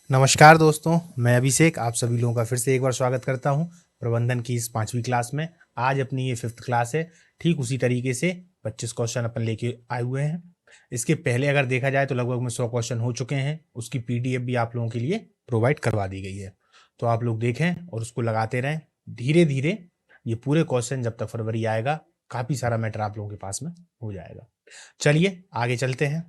नमस्कार दोस्तों, मैं अभिषेक आप सभी लोगों का फिर से एक बार स्वागत करता हूं प्रबंधन की इस 5वीं क्लास में। आज अपनी ये 5th क्लास है। ठीक उसी तरीके से 25 क्वेश्चन अपन लेके आए हुए हैं। इसके पहले अगर देखा जाए तो लगभग में 100 क्वेश्चन हो चुके हैं। उसकी पीडीएफ भी आप लोगों के लिए प्रोवाइड करवा दी गई है, तो आप लोग देखें और उसको लगाते रहें। धीरे धीरे ये पूरे क्वेश्चन जब तक फरवरी आएगा काफ़ी सारा मैटर आप लोगों के पास में हो जाएगा। चलिए आगे चलते हैं।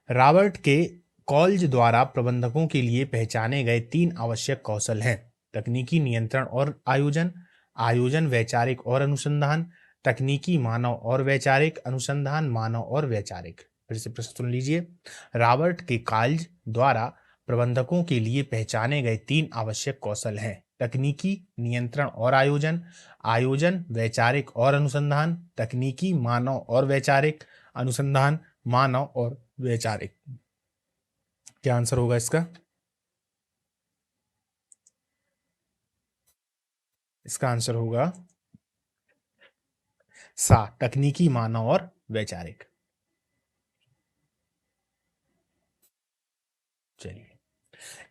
रॉबर्ट के कॉल्ज द्वारा प्रबंधकों के लिए पहचाने गए 3 आवश्यक कौशल हैं: तकनीकी नियंत्रण और आयोजन, आयोजन वैचारिक और अनुसंधान, तकनीकी मानव और वैचारिक, अनुसंधान मानव और वैचारिक। फिर से प्रश्न सुन लीजिए। रॉबर्ट के कॉल्ज द्वारा प्रबंधकों के लिए पहचाने गए 3 आवश्यक कौशल हैं: तकनीकी नियंत्रण और आयोजन, आयोजन वैचारिक और अनुसंधान, तकनीकी मानव और वैचारिक, अनुसंधान मानव और वैचारिक। क्या आंसर होगा इसका? इसका आंसर होगा सा, तकनीकी मानव और वैचारिक। चलिए,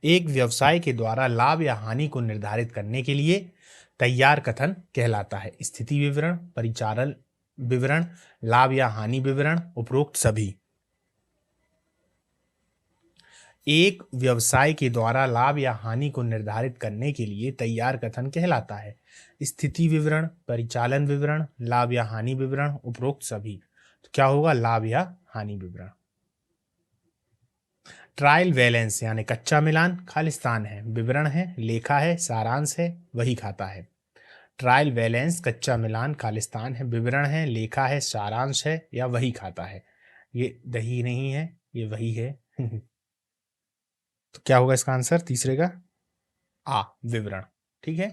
एक व्यवसाय के द्वारा लाभ या हानि को निर्धारित करने के लिए तैयार कथन कहलाता है: स्थिति विवरण, परिचालन विवरण, लाभ या हानि विवरण, उपरोक्त सभी। एक व्यवसाय के द्वारा लाभ या हानि को निर्धारित करने के लिए तैयार कथन कहलाता है: स्थिति विवरण, परिचालन विवरण, लाभ या हानि विवरण, उपरोक्त सभी। तो क्या होगा? लाभ या हानि विवरण। ट्रायल बैलेंस यानी कच्चा मिलान खालिस्तान है, विवरण है, लेखा है, सारांश है, वही खाता है। ट्रायल बैलेंस कच्चा मिलान खालिस्तान है, विवरण है, लेखा है, सारांश है या वही खाता है। ये दही नहीं है, ये वही है। तो क्या होगा इसका आंसर तीसरे का? विवरण। ठीक है,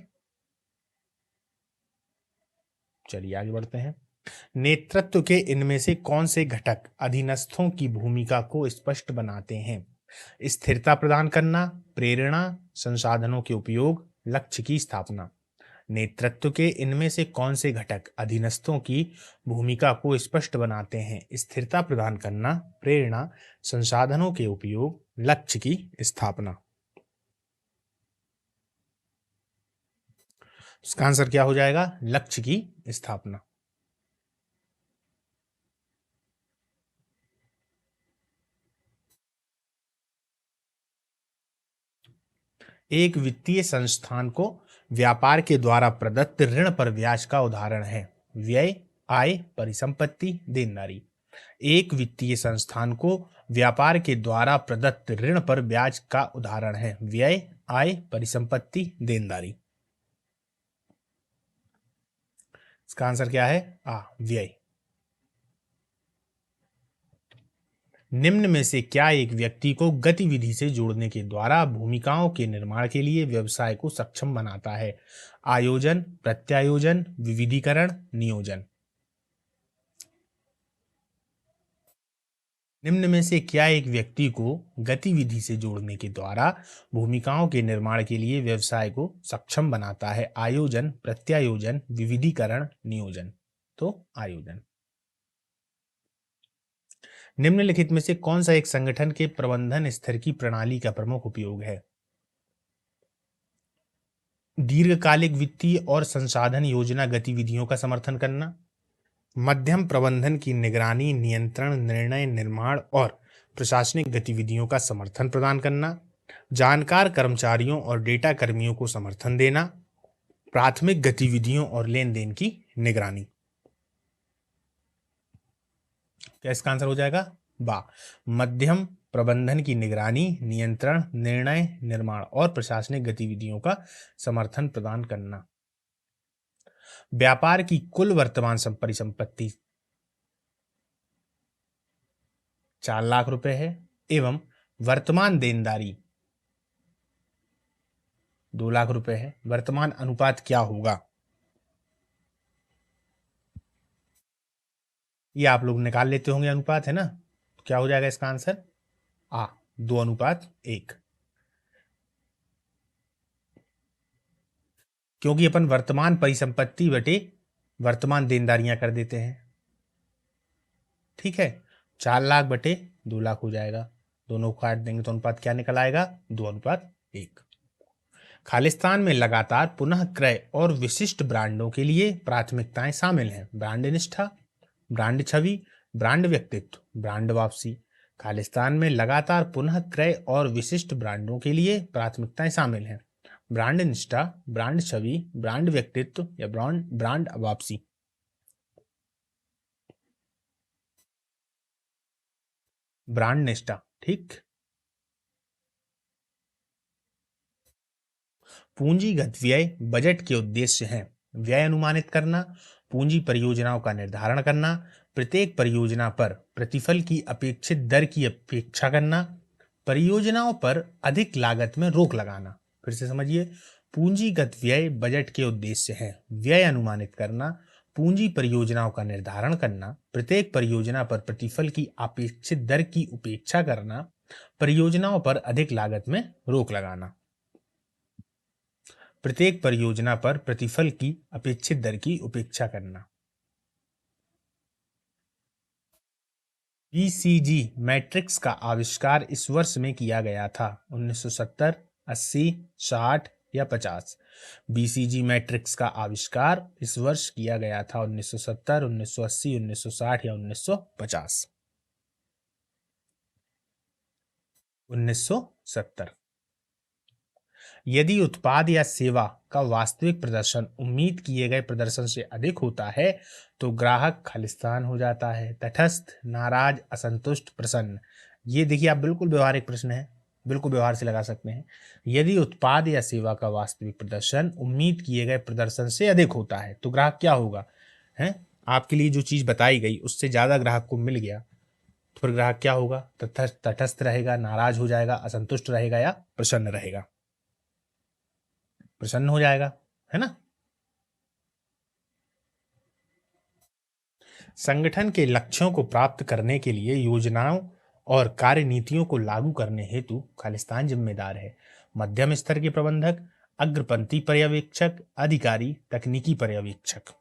चलिए आगे बढ़ते हैं। नेतृत्व के इनमें से कौन से घटक अधीनस्थों की भूमिका को स्पष्ट बनाते हैं? स्थिरता प्रदान करना, प्रेरणा, संसाधनों के उपयोग, लक्ष्य की स्थापना। नेतृत्व के इनमें से कौन से घटक अधीनस्थों की भूमिका को स्पष्ट बनाते हैं? स्थिरता प्रदान करना, प्रेरणा, संसाधनों के उपयोग, लक्ष्य की स्थापना। इसका आंसर क्या हो जाएगा? लक्ष्य की स्थापना। एक वित्तीय संस्थान को व्यापार के द्वारा प्रदत्त ऋण पर ब्याज का उदाहरण है: व्यय, आय, परिसंपत्ति, देनदारी। एक वित्तीय संस्थान को व्यापार के द्वारा प्रदत्त ऋण पर ब्याज का उदाहरण है: व्यय, आय, परिसंपत्ति, देनदारी। इसका आंसर क्या है? व्यय। निम्न में से क्या एक व्यक्ति को गतिविधि से जोड़ने के द्वारा भूमिकाओं के निर्माण के लिए व्यवसाय को सक्षम बनाता है? आयोजन, प्रत्यायोजन, विविधीकरण, नियोजन। निम्न में से क्या एक व्यक्ति को गतिविधि से जोड़ने के द्वारा भूमिकाओं के निर्माण के लिए व्यवसाय को सक्षम बनाता है? आयोजन, प्रत्यायोजन, विविधीकरण, नियोजन। तो आयोजन। निम्नलिखित में से कौन सा एक संगठन के प्रबंधन स्तर की प्रणाली का प्रमुख उपयोग है? दीर्घकालिक वित्तीय और संसाधन योजना गतिविधियों का समर्थन करना, मध्यम प्रबंधन की निगरानी, नियंत्रण, निर्णय निर्माण और प्रशासनिक गतिविधियों का समर्थन प्रदान करना, जानकार कर्मचारियों और डेटा कर्मियों को समर्थन देना, प्राथमिक गतिविधियों और लेन देन की निगरानी। क्या इसका आंसर हो जाएगा? मध्यम प्रबंधन की निगरानी, नियंत्रण, निर्णय निर्माण और प्रशासनिक गतिविधियों का समर्थन प्रदान करना। व्यापार की कुल वर्तमान परिसंपत्ति 4 लाख रुपए है एवं वर्तमान देनदारी 2 लाख रुपए है। वर्तमान अनुपात क्या होगा? ये आप लोग निकाल लेते होंगे, अनुपात है ना। तो क्या हो जाएगा इसका आंसर? 2:1। क्योंकि अपन वर्तमान परिसंपत्ति बटे वर्तमान देनदारियां कर देते हैं। ठीक है, 4 लाख बटे 2 लाख हो जाएगा। दोनों को काट देंगे तो अनुपात क्या निकल आएगा? 2:1। खालिस्तान में लगातार पुनः क्रय और विशिष्ट ब्रांडों के लिए प्राथमिकताएं शामिल हैं। ब्रांड निष्ठा, ब्रांड छवि, ब्रांड व्यक्तित्व, ब्रांड वापसी। खालिस्तान में लगातार पुनः क्रय और विशिष्ट ब्रांडों के लिए प्राथमिकताएं शामिल हैं। ब्रांड निष्ठा, ब्रांड छवि, ब्रांड व्यक्तित्व या ब्रांड ब्रांड वापसी। ब्रांड निष्ठा। ठीक। पूंजीगत व्यय बजट के उद्देश्य हैं। व्यय अनुमानित करना, पूंजी परियोजनाओं का निर्धारण करना, प्रत्येक परियोजना पर प्रतिफल की अपेक्षित दर की अपेक्षा करना, परियोजनाओं पर अधिक लागत में रोक लगाना। फिर से समझिए, पूंजीगत व्यय बजट के उद्देश्य हैं। व्यय अनुमानित करना, पूंजी परियोजनाओं का निर्धारण करना, प्रत्येक परियोजना पर प्रतिफल की अपेक्षित दर की उपेक्षा करना, परियोजनाओं पर अधिक लागत में रोक लगाना। प्रत्येक परियोजना पर प्रतिफल की अपेक्षित दर की उपेक्षा करना। बीसीजी मैट्रिक्स का आविष्कार इस वर्ष में किया गया था। 1970, 80, 60 या 50। बीसीजी मैट्रिक्स का आविष्कार इस वर्ष किया गया था। 1970, 1980, 1960 या 1950। 1970। यदि उत्पाद या सेवा का वास्तविक प्रदर्शन उम्मीद किए गए प्रदर्शन से अधिक होता है तो ग्राहक खालिस्तान हो जाता है। तटस्थ, नाराज, असंतुष्ट, प्रसन्न। ये देखिए, आप बिल्कुल व्यवहारिक प्रश्न है, बिल्कुल व्यवहार से लगा सकते हैं। यदि उत्पाद या सेवा का वास्तविक प्रदर्शन उम्मीद किए गए प्रदर्शन से अधिक होता है तो ग्राहक क्या होगा? है, आपके लिए जो चीज बताई गई उससे ज्यादा ग्राहक को मिल गया तो फिर ग्राहक क्या होगा? तटस्थ रहेगा, नाराज हो जाएगा, असंतुष्ट रहेगा या प्रसन्न रहेगा? प्रसन्न हो जाएगा, है ना। संगठन के लक्ष्यों को प्राप्त करने के लिए योजनाओं और कार्य नीतियों को लागू करने हेतु खालिस्तान जिम्मेदार है। मध्यम स्तर के प्रबंधक, अग्रपंक्ति पर्यवेक्षक, अधिकारी, तकनीकी पर्यवेक्षक।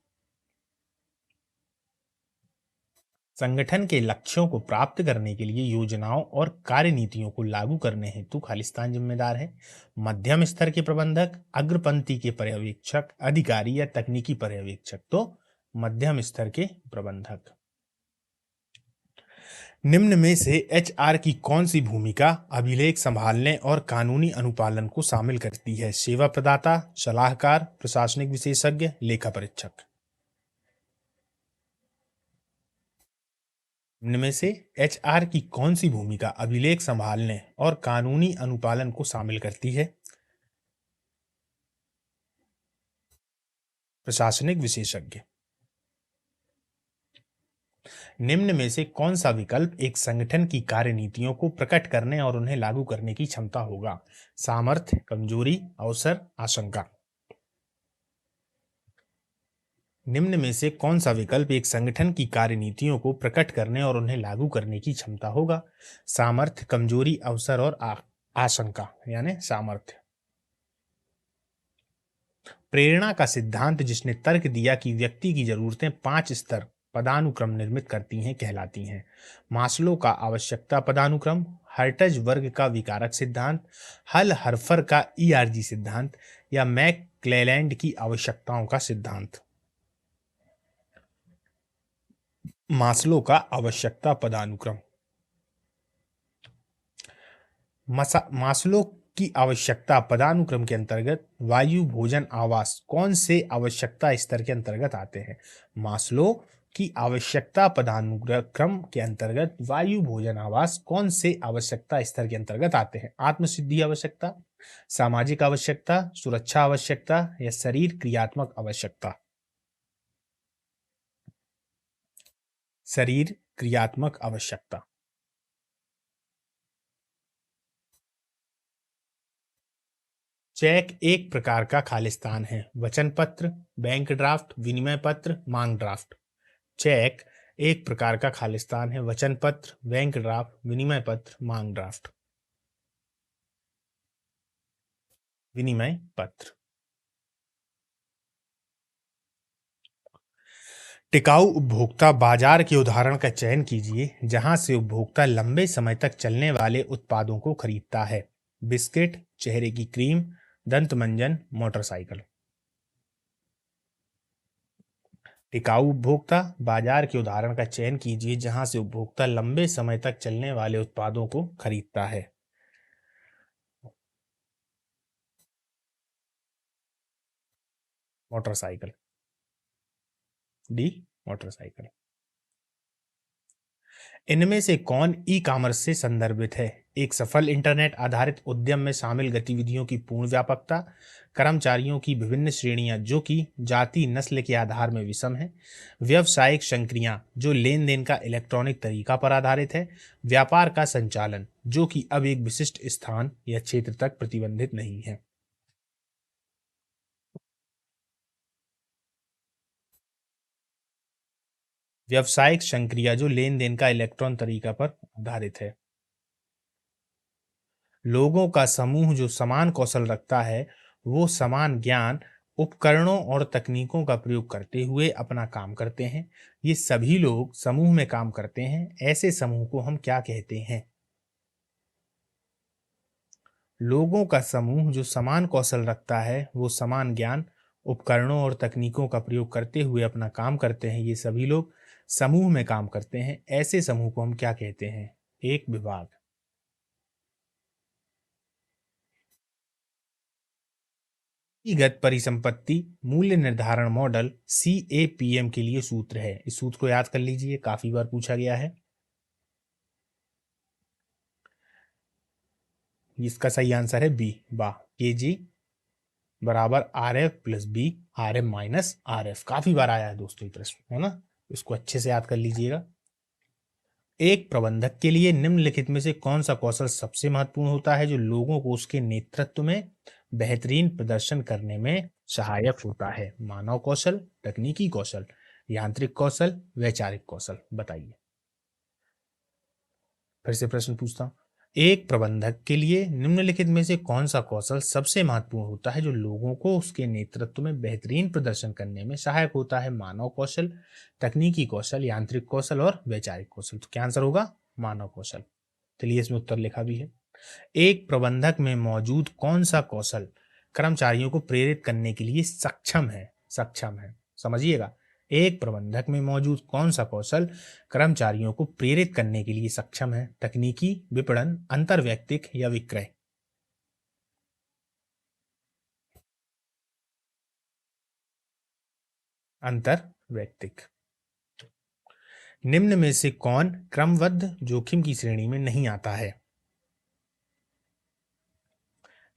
संगठन के लक्ष्यों को प्राप्त करने के लिए योजनाओं और कार्य नीतियों को लागू करने हेतु खालिस्तान जिम्मेदार है। मध्यम स्तर के प्रबंधक, अग्रपंक्ति के पर्यवेक्षक, अधिकारी या तकनीकी पर्यवेक्षक। तो मध्यम स्तर के प्रबंधक। निम्न में से एचआर की कौन सी भूमिका अभिलेख संभालने और कानूनी अनुपालन को शामिल करती है? सेवा प्रदाता, सलाहकार, प्रशासनिक विशेषज्ञ, लेखा परीक्षक। निम्न में से एचआर की कौन सी भूमिका अभिलेख संभालने और कानूनी अनुपालन को शामिल करती है? प्रशासनिक विशेषज्ञ। निम्न में से कौन सा विकल्प एक संगठन की कार्यनीतियों को प्रकट करने और उन्हें लागू करने की क्षमता होगा? सामर्थ्य, कमजोरी, अवसर, आशंका। निम्न में से कौन सा विकल्प एक संगठन की कार्यनीतियों को प्रकट करने और उन्हें लागू करने की क्षमता होगा? सामर्थ्य, कमजोरी, अवसर और आशंका यानी सामर्थ्य। प्रेरणा का सिद्धांत जिसने तर्क दिया कि व्यक्ति की जरूरतें 5 स्तर पदानुक्रम निर्मित करती हैं कहलाती हैं? मास्लो का आवश्यकता पदानुक्रम, हर्टज वर्ग का विकारक सिद्धांत, हल हर्फर का ईआरजी सिद्धांत या मैक क्लेलैंड की आवश्यकताओं का सिद्धांत? मास्लो का आवश्यकता पदानुक्रम। मास्लो की आवश्यकता पदानुक्रम के अंतर्गत वायु, भोजन, आवास कौन से आवश्यकता स्तर के अंतर्गत आते हैं? मास्लो की आवश्यकता पदानुक्रम के अंतर्गत वायु, भोजन, आवास कौन से आवश्यकता स्तर के अंतर्गत आते हैं? आत्मसिद्धि आवश्यकता, सामाजिक आवश्यकता, सुरक्षा आवश्यकता या शरीर क्रियात्मक आवश्यकता? शरीर क्रियात्मक आवश्यकता। चेक एक प्रकार का खालिस्तान है। वचन पत्र, बैंक ड्राफ्ट, विनिमय पत्र, मांग ड्राफ्ट। चेक एक प्रकार का खालिस्तान है। वचन पत्र, बैंक ड्राफ्ट, विनिमय पत्र, मांग ड्राफ्ट। विनिमय पत्र। टिकाऊ उपभोक्ता बाजार के उदाहरण का चयन कीजिए जहां से उपभोक्ता लंबे समय तक चलने वाले उत्पादों को खरीदता है। बिस्किट, चेहरे की क्रीम, दंत मंजन, मोटरसाइकिल। टिकाऊ उपभोक्ता बाजार के उदाहरण का चयन कीजिए जहां से उपभोक्ता लंबे समय तक चलने वाले उत्पादों को खरीदता है। मोटरसाइकिल। D, motorcycle. इनमें से कौन ई कॉमर्स से संदर्भित है? एक सफल इंटरनेट आधारित उद्यम में शामिल गतिविधियों की पूर्ण व्यापकता, कर्मचारियों की विभिन्न श्रेणियां जो कि जाति नस्ल के आधार में विषम है, व्यावसायिक संक्रियां जो लेन देन का इलेक्ट्रॉनिक तरीका पर आधारित है, व्यापार का संचालन जो कि अब एक विशिष्ट स्थान या क्षेत्र तक प्रतिबंधित नहीं है। व्यावसायिक संक्रिया जो लेन देन का इलेक्ट्रॉन तरीका पर आधारित है। लोगों का समूह जो समान कौशल रखता है वो समान ज्ञान, उपकरणों और तकनीकों का प्रयोग करते हुए अपना काम करते हैं। ये सभी लोग समूह में काम करते हैं। ऐसे समूह को हम क्या कहते हैं? लोगों का समूह जो समान कौशल रखता है वो समान ज्ञान, उपकरणों और तकनीकों का प्रयोग करते हुए अपना काम करते हैं। ये सभी लोग समूह में काम करते हैं। ऐसे समूह को हम क्या कहते हैं? एक विभाग। व्यक्तिगत परिसंपत्ति मूल्य निर्धारण मॉडल CAPM के लिए सूत्र है। इस सूत्र को याद कर लीजिए, काफी बार पूछा गया है। इसका सही आंसर है बी, वाह। KG बराबर RF plus B, RM minus RF। काफी बार आया है दोस्तों ये प्रश्न, है ना? इसको अच्छे से याद कर लीजिएगा। एक प्रबंधक के लिए निम्नलिखित में से कौन सा कौशल सबसे महत्वपूर्ण होता है जो लोगों को उसके नेतृत्व में बेहतरीन प्रदर्शन करने में सहायक होता है? मानव कौशल, तकनीकी कौशल, यांत्रिक कौशल, वैचारिक कौशल। बताइए। फिर से प्रश्न पूछता हूं। एक प्रबंधक के लिए निम्नलिखित में से कौन सा कौशल सबसे महत्वपूर्ण होता है जो लोगों को उसके नेतृत्व में बेहतरीन प्रदर्शन करने में सहायक होता है? मानव कौशल, तकनीकी कौशल, यांत्रिक कौशल और वैचारिक कौशल। तो क्या आंसर होगा? मानव कौशल। चलिए इसमें उत्तर लिखा भी है। एक प्रबंधक में मौजूद कौन सा कौशल कर्मचारियों को प्रेरित करने के लिए सक्षम है? सक्षम है, समझिएगा। एक प्रबंधक में मौजूद कौन सा कौशल कर्मचारियों को प्रेरित करने के लिए सक्षम है? तकनीकी, विपणन, अंतर्वैयक्तिक या विक्रय? अंतर्वैयक्तिक। निम्न में से कौन क्रमबद्ध जोखिम की श्रेणी में नहीं आता है?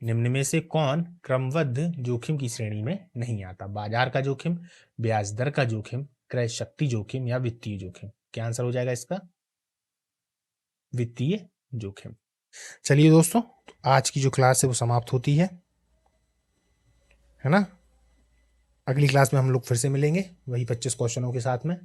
निम्न में से कौन क्रमबद्ध जोखिम की श्रेणी में नहीं आता? बाजार का जोखिम, ब्याज दर का जोखिम, क्रय शक्ति जोखिम या वित्तीय जोखिम? क्या आंसर हो जाएगा इसका? वित्तीय जोखिम। चलिए दोस्तों, तो आज की जो क्लास है वो समाप्त होती है ना? अगली क्लास में हम लोग फिर से मिलेंगे वही 25 क्वेश्चनों के साथ में।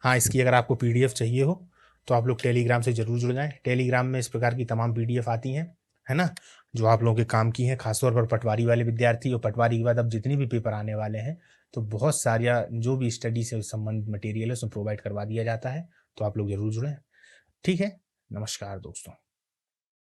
हाँ, इसकी अगर आपको PDF चाहिए हो तो आप लोग टेलीग्राम से जरूर जुड़ जाएं। टेलीग्राम में इस प्रकार की तमाम PDF आती हैं, है ना, जो आप लोगों के काम की हैं, खासतौर पर पटवारी वाले विद्यार्थी। और पटवारी के बाद अब जितनी भी पेपर आने वाले हैं तो बहुत सारा जो भी स्टडी से संबंधित मटेरियल है उसमें प्रोवाइड करवा दिया जाता है। तो आप लोग जरूर जुड़ें। ठीक है, नमस्कार दोस्तों।